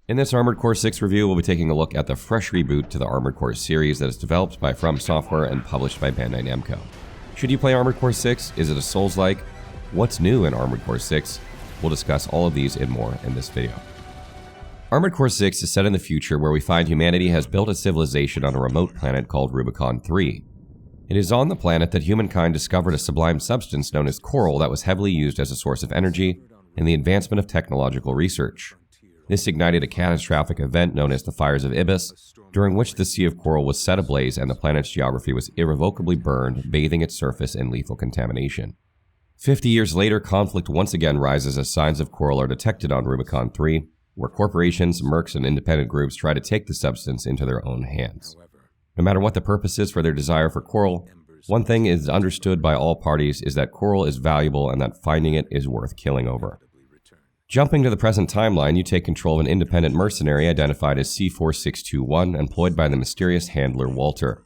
In this Armored Core 6 review, we'll be taking a look at the fresh reboot to the Armored Core series that is developed by FromSoftware and published by Bandai Namco. Should you play Armored Core 6? Is it a Souls-like? What's new in Armored Core 6? We'll discuss all of these and more in this video. Armored Core 6 is set in the future where we find humanity has built a civilization on a remote planet called Rubicon 3. It is on the planet that humankind discovered a sublime substance known as coral that was heavily used as a source of energy in the advancement of technological research. This ignited a catastrophic event known as the Fires of Ibis, during which the Sea of Coral was set ablaze and the planet's geography was irrevocably burned, bathing its surface in lethal contamination. 50 years later, conflict once again rises as signs of coral are detected on Rubicon 3, where corporations, mercs, and independent groups try to take the substance into their own hands. No matter what the purpose is for their desire for coral, one thing is understood by all parties is that coral is valuable and that finding it is worth killing over. Jumping to the present timeline, you take control of an independent mercenary identified as C4621, employed by the mysterious handler Walter.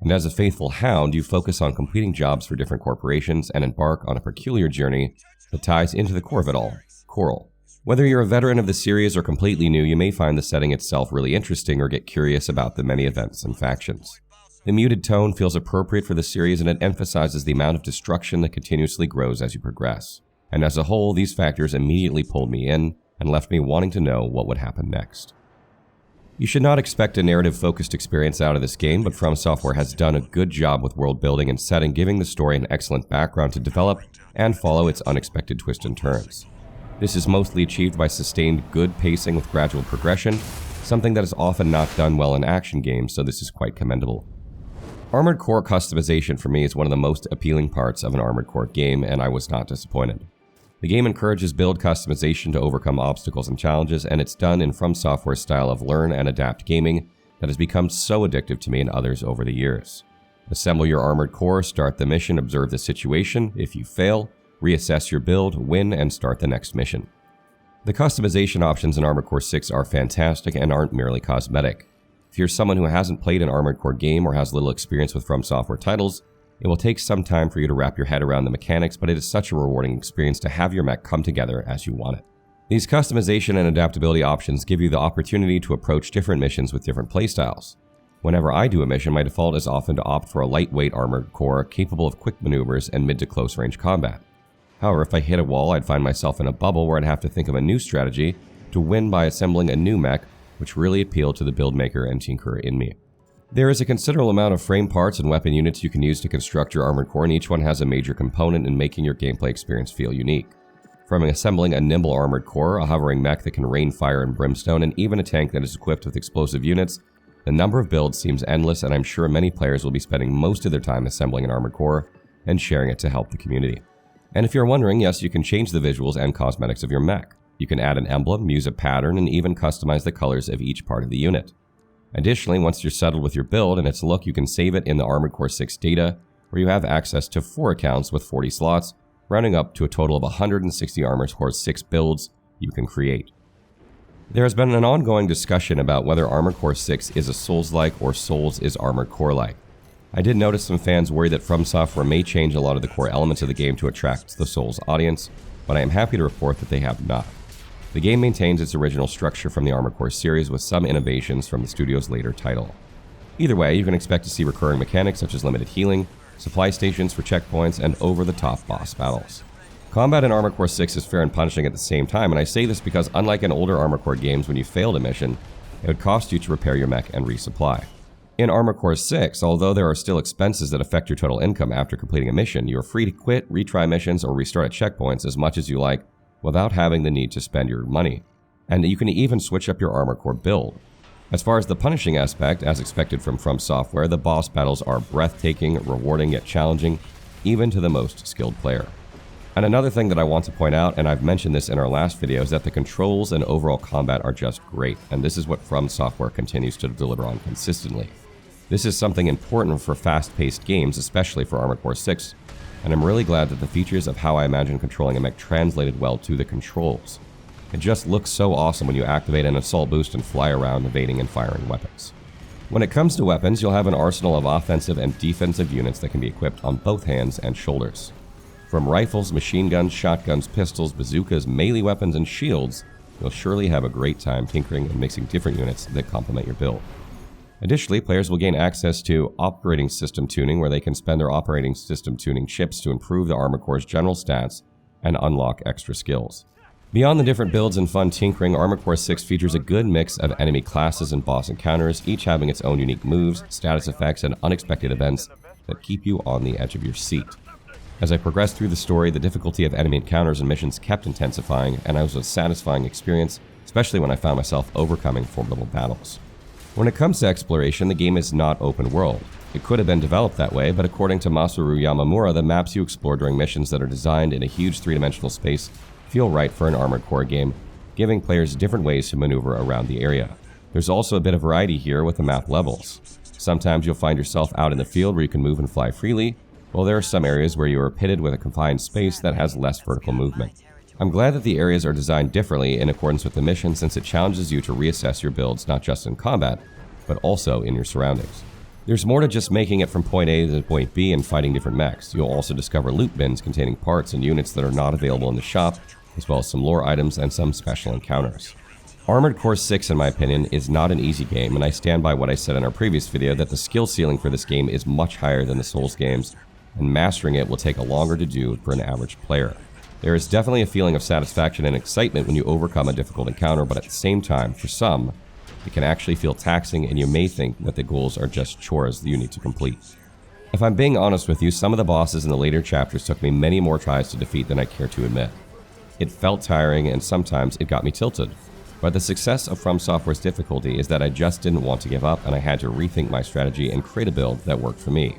And as a faithful hound, you focus on completing jobs for different corporations and embark on a peculiar journey that ties into the core of it all, coral. Whether you're a veteran of the series or completely new, you may find the setting itself really interesting or get curious about the many events and factions. The muted tone feels appropriate for the series and it emphasizes the amount of destruction that continuously grows as you progress. And as a whole, these factors immediately pulled me in and left me wanting to know what would happen next. You should not expect a narrative-focused experience out of this game, but FromSoftware has done a good job with world building and setting, giving the story an excellent background to develop and follow its unexpected twists and turns. This is mostly achieved by sustained good pacing with gradual progression, something that is often not done well in action games, so this is quite commendable. Armored Core customization for me is one of the most appealing parts of an Armored Core game, and I was not disappointed. The game encourages build customization to overcome obstacles and challenges, and it's done in FromSoftware's style of learn and adapt gaming that has become so addictive to me and others over the years. Assemble your Armored Core, start the mission, observe the situation. If you fail, reassess your build, win, and start the next mission. The customization options in Armored Core 6 are fantastic and aren't merely cosmetic. If you're someone who hasn't played an Armored Core game or has little experience with FromSoftware titles, it will take some time for you to wrap your head around the mechanics, but it is such a rewarding experience to have your mech come together as you want it. These customization and adaptability options give you the opportunity to approach different missions with different playstyles. Whenever I do a mission, my default is often to opt for a lightweight Armored Core capable of quick maneuvers and mid to close range combat. However, if I hit a wall, I'd find myself in a bubble where I'd have to think of a new strategy to win by assembling a new mech, which really appealed to the build maker and tinkerer in me. There is a considerable amount of frame parts and weapon units you can use to construct your Armored Core, and each one has a major component in making your gameplay experience feel unique. From assembling a nimble Armored Core, a hovering mech that can rain fire and brimstone, and even a tank that is equipped with explosive units, the number of builds seems endless, and I'm sure many players will be spending most of their time assembling an Armored Core and sharing it to help the community. And if you're wondering, yes, you can change the visuals and cosmetics of your mech. You can add an emblem, use a pattern, and even customize the colors of each part of the unit. Additionally, once you're settled with your build and its look, you can save it in the Armored Core 6 data, where you have access to 4 accounts with 40 slots, rounding up to a total of 160 Armored Core 6 builds you can create. There has been an ongoing discussion about whether Armored Core 6 is a Souls-like or Souls is Armored Core-like. I did notice some fans worry that FromSoftware may change a lot of the core elements of the game to attract the Souls audience, but I am happy to report that they have not. The game maintains its original structure from the Armored Core series with some innovations from the studio's later title. Either way, you can expect to see recurring mechanics such as limited healing, supply stations for checkpoints, and over-the-top boss battles. Combat in Armored Core 6 is fair and punishing at the same time, and I say this because unlike in older Armored Core games when you failed a mission, it would cost you to repair your mech and resupply. In Armored Core 6, although there are still expenses that affect your total income after completing a mission, you are free to quit, retry missions, or restart at checkpoints as much as you like, without having the need to spend your money. And you can even switch up your Armored Core build. As far as the punishing aspect, as expected from FromSoftware, the boss battles are breathtaking, rewarding yet challenging, even to the most skilled player. And another thing that I want to point out, and I've mentioned this in our last video, is that the controls and overall combat are just great, and this is what FromSoftware continues to deliver on consistently. This is something important for fast-paced games, especially for Armored Core 6, and I'm really glad that the features of how I imagine controlling a mech translated well to the controls. It just looks so awesome when you activate an assault boost and fly around evading and firing weapons. When it comes to weapons, you'll have an arsenal of offensive and defensive units that can be equipped on both hands and shoulders. From rifles, machine guns, shotguns, pistols, bazookas, melee weapons, and shields, you'll surely have a great time tinkering and mixing different units that complement your build. Additionally, players will gain access to operating system tuning, where they can spend their operating system tuning chips to improve the Armored Core's general stats and unlock extra skills. Beyond the different builds and fun tinkering, Armored Core 6 features a good mix of enemy classes and boss encounters, each having its own unique moves, status effects, and unexpected events that keep you on the edge of your seat. As I progressed through the story, the difficulty of enemy encounters and missions kept intensifying, and it was a satisfying experience, especially when I found myself overcoming formidable battles. When it comes to exploration, the game is not open world. It could have been developed that way, but according to Masaru Yamamura, the maps you explore during missions that are designed in a huge three-dimensional space feel right for an Armored Core game, giving players different ways to maneuver around the area. There's also a bit of variety here with the map levels. Sometimes you'll find yourself out in the field where you can move and fly freely, while there are some areas where you are pitted with a confined space that has less vertical movement. I'm glad that the areas are designed differently in accordance with the mission, since it challenges you to reassess your builds not just in combat, but also in your surroundings. There's more to just making it from point A to point B and fighting different mechs. You'll also discover loot bins containing parts and units that are not available in the shop, as well as some lore items and some special encounters. Armored Core 6, in my opinion, is not an easy game, and I stand by what I said in our previous video that the skill ceiling for this game is much higher than the Souls games, and mastering it will take a longer to do for an average player. There is definitely a feeling of satisfaction and excitement when you overcome a difficult encounter, but at the same time, for some, it can actually feel taxing, and you may think that the goals are just chores that you need to complete. If I'm being honest with you, some of the bosses in the later chapters took me many more tries to defeat than I care to admit. It felt tiring, and sometimes it got me tilted. But the success of FromSoftware's difficulty is that I just didn't want to give up, and I had to rethink my strategy and create a build that worked for me.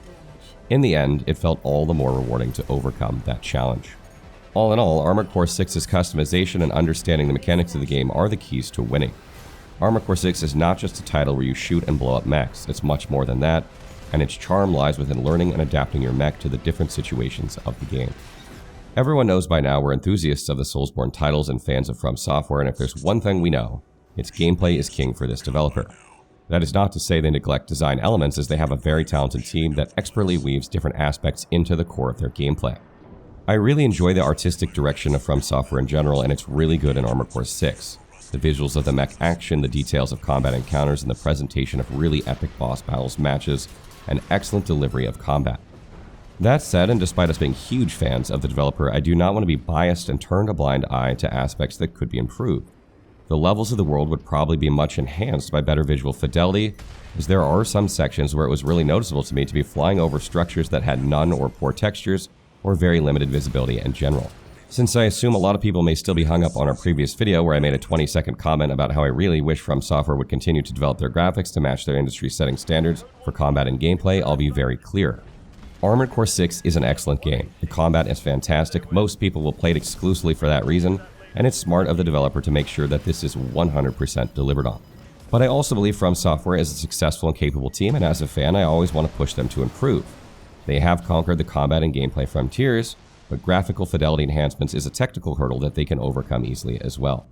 In the end, it felt all the more rewarding to overcome that challenge. All in all, Armored Core 6's customization and understanding the mechanics of the game are the keys to winning. Armored Core 6 is not just a title where you shoot and blow up mechs, it's much more than that, and its charm lies within learning and adapting your mech to the different situations of the game. Everyone knows by now we're enthusiasts of the Soulsborne titles and fans of FromSoftware, and if there's one thing we know, it's gameplay is king for this developer. That is not to say they neglect design elements, as they have a very talented team that expertly weaves different aspects into the core of their gameplay. I really enjoy the artistic direction of FromSoftware in general, and it's really good in Armored Core 6. The visuals of the mech action, the details of combat encounters, and the presentation of really epic boss battles matches, and excellent delivery of combat. That said, and despite us being huge fans of the developer, I do not want to be biased and turn a blind eye to aspects that could be improved. The levels of the world would probably be much enhanced by better visual fidelity, as there are some sections where it was really noticeable to me to be flying over structures that had none or poor textures, or very limited visibility in general. Since I assume a lot of people may still be hung up on our previous video where I made a 20-second comment about how I really wish FromSoftware would continue to develop their graphics to match their industry-setting standards for combat and gameplay, I'll be very clear. Armored Core 6 is an excellent game. The combat is fantastic, most people will play it exclusively for that reason, and it's smart of the developer to make sure that this is 100% delivered on. But I also believe FromSoftware is a successful and capable team, and as a fan, I always want to push them to improve. They have conquered the combat and gameplay frontiers, but graphical fidelity enhancements is a technical hurdle that they can overcome easily as well.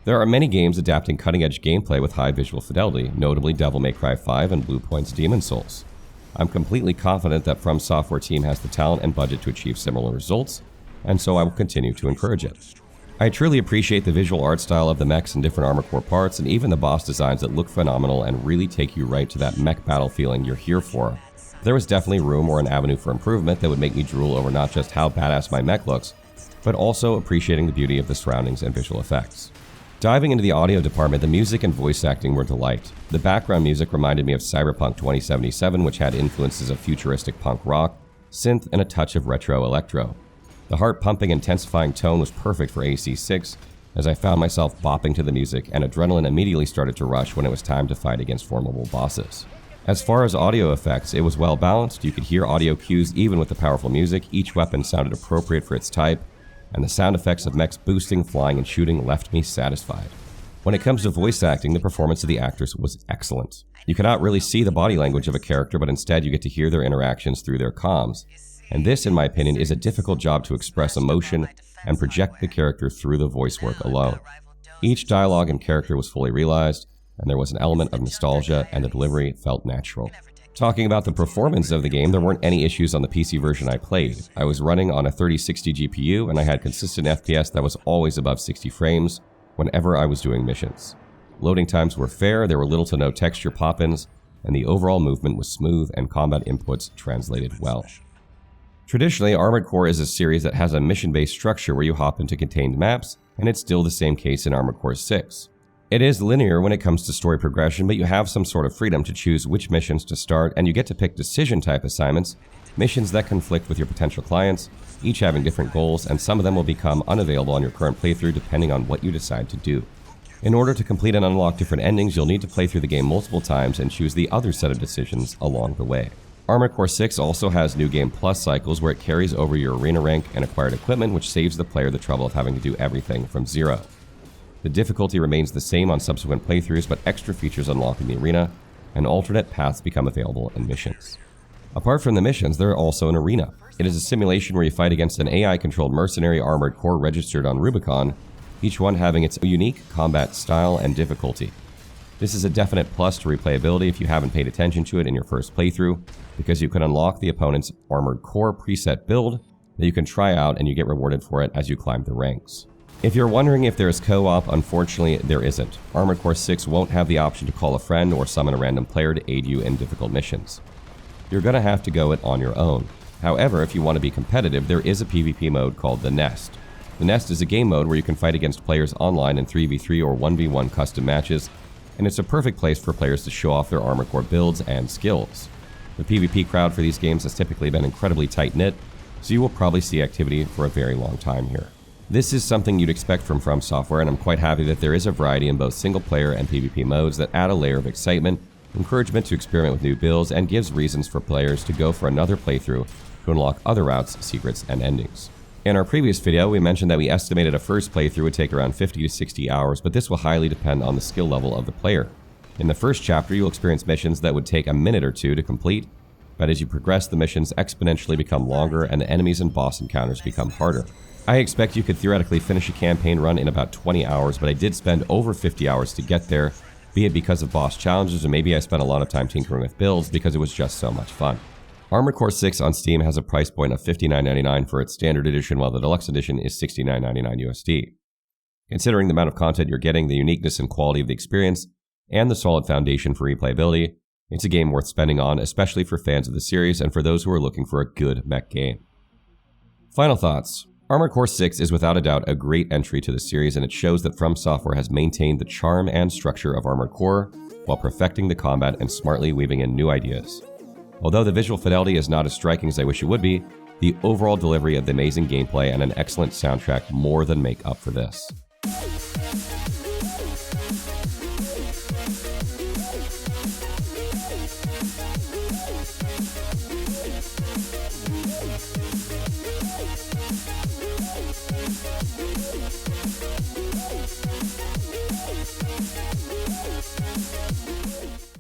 There are many games adapting cutting-edge gameplay with high visual fidelity, notably Devil May Cry 5 and Bluepoint's Demon's Souls. I'm completely confident that FromSoftware team has the talent and budget to achieve similar results, and so I will continue to encourage it. I truly appreciate the visual art style of the mechs and different Armored Core parts, and even the boss designs that look phenomenal and really take you right to that mech battle feeling you're here for. There was definitely room or an avenue for improvement that would make me drool over not just how badass my mech looks, but also appreciating the beauty of the surroundings and visual effects. Diving into the audio department, the music and voice acting were a delight. The background music reminded me of Cyberpunk 2077, which had influences of futuristic punk rock, synth, and a touch of retro electro. The heart-pumping, intensifying tone was perfect for AC6, as I found myself bopping to the music, and adrenaline immediately started to rush when it was time to fight against formidable bosses. As far as audio effects, it was well balanced. You could hear audio cues even with the powerful music. Each weapon sounded appropriate for its type, and the sound effects of mechs boosting, flying, and shooting left me satisfied. When it comes to voice acting, the performance of the actors was excellent. You cannot really see the body language of a character, but instead you get to hear their interactions through their comms. And this, in my opinion, is a difficult job to express emotion and project the character through the voice work alone. Each dialogue and character was fully realized, and there was an element of nostalgia, and the delivery felt natural. Talking about the performance of the game, there weren't any issues on the PC version I played. I was running on a 3060 GPU, and I had consistent FPS that was always above 60 frames, whenever I was doing missions. Loading times were fair, there were little to no texture pop-ins, and the overall movement was smooth and combat inputs translated well. Traditionally, Armored Core is a series that has a mission-based structure where you hop into contained maps, and it's still the same case in Armored Core 6. It is linear when it comes to story progression, but you have some sort of freedom to choose which missions to start, and you get to pick decision-type assignments, missions that conflict with your potential clients, each having different goals, and some of them will become unavailable on your current playthrough depending on what you decide to do. In order to complete and unlock different endings, you'll need to play through the game multiple times and choose the other set of decisions along the way. Armored Core 6 also has New Game Plus cycles where it carries over your arena rank and acquired equipment, which saves the player the trouble of having to do everything from zero. The difficulty remains the same on subsequent playthroughs, but extra features unlock in the arena, and alternate paths become available in missions. Apart from the missions, there are also an arena. It is a simulation where you fight against an AI-controlled mercenary Armored Core registered on Rubicon, each one having its unique combat style and difficulty. This is a definite plus to replayability if you haven't paid attention to it in your first playthrough, because you can unlock the opponent's Armored Core preset build that you can try out and you get rewarded for it as you climb the ranks. If you're wondering if there is co-op, unfortunately there isn't. Armored Core 6 won't have the option to call a friend or summon a random player to aid you in difficult missions. You're gonna have to go it on your own. However, if you want to be competitive, there is a PvP mode called The Nest. The Nest is a game mode where you can fight against players online in 3v3 or 1v1 custom matches, and it's a perfect place for players to show off their Armored Core builds and skills. The PvP crowd for these games has typically been incredibly tight-knit, so you will probably see activity for a very long time here. This is something you'd expect from FromSoftware, and I'm quite happy that there is a variety in both single-player and PvP modes that add a layer of excitement, encouragement to experiment with new builds, and gives reasons for players to go for another playthrough to unlock other routes, secrets, and endings. In our previous video, we mentioned that we estimated a first playthrough would take around 50 to 60 hours, but this will highly depend on the skill level of the player. In the first chapter, you'll experience missions that would take a minute or two to complete, but as you progress, the missions exponentially become longer and the enemies and boss encounters become harder. I expect you could theoretically finish a campaign run in about 20 hours, but I did spend over 50 hours to get there, be it because of boss challenges or maybe I spent a lot of time tinkering with builds because it was just so much fun. Armored Core 6 on Steam has a price point of $59.99 for its standard edition, while the deluxe edition is $69.99 USD. Considering the amount of content you're getting, the uniqueness and quality of the experience, and the solid foundation for replayability, it's a game worth spending on, especially for fans of the series and for those who are looking for a good mech game. Final thoughts. Armored Core 6 is without a doubt a great entry to the series, and it shows that FromSoftware has maintained the charm and structure of Armored Core while perfecting the combat and smartly weaving in new ideas. Although the visual fidelity is not as striking as I wish it would be, the overall delivery of the amazing gameplay and an excellent soundtrack more than make up for this.